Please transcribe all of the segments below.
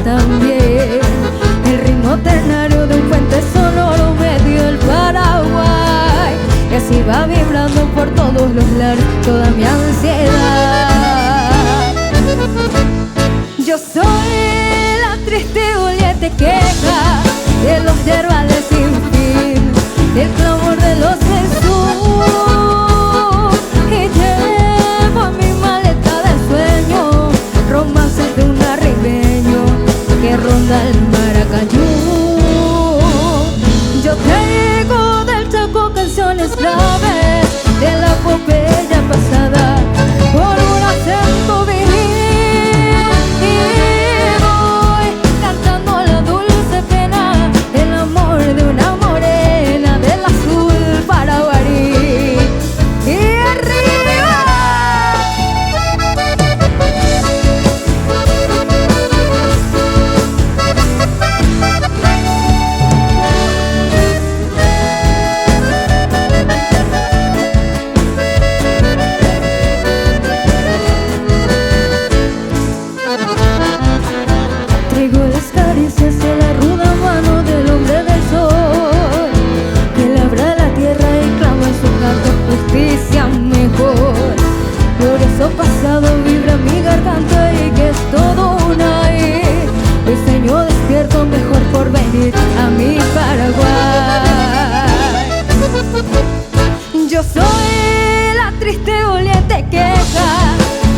también. El ritmo ternario de un puente sonoro medio el Paraguay, y así va vibrando por todos los lares toda mi ansiedad. Yo soy la triste doliente queja de los yerbales sin fin, el clamor de los Jesús, y llevo en mi maleta de sueño romances de un arribeño que ronda el Maracayú. Yo traigo del Chaco canciones graves de la epopeya pasada por un acento viril, y voy cantando la dulce pena del amor de una morena del azul Paraguarí. Y arriba traigo las caricias de la ruda mano del hombre del sol, que labra la tierra y clama en su canto justicia mejor. Glorioso pasado vibra mi garganta y que es todo una y hoy sueño despierto mejor por venir a mi Paraguay. Yo soy la triste doliente queja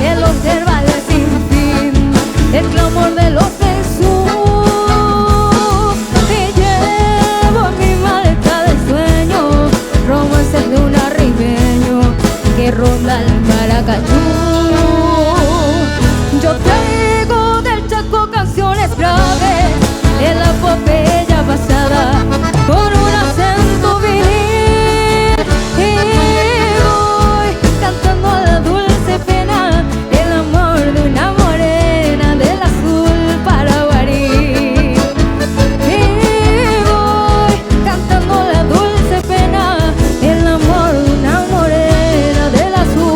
de los yerbales sin fin, el clamor de los Jesús, y llevo en mi maleta de sueño romances de un arribeño que ronda el Maracayú. Yo traigo del Chaco canciones graves de la epopeya pasada con un acento viril, y voy cantando la dulce pena el amor de una morena del azul Paraguarí. Y voy cantando la dulce pena el amor de una morena del azul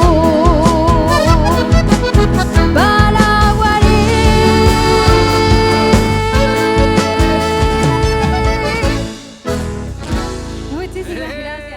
Paraguarí. Muchísimas gracias.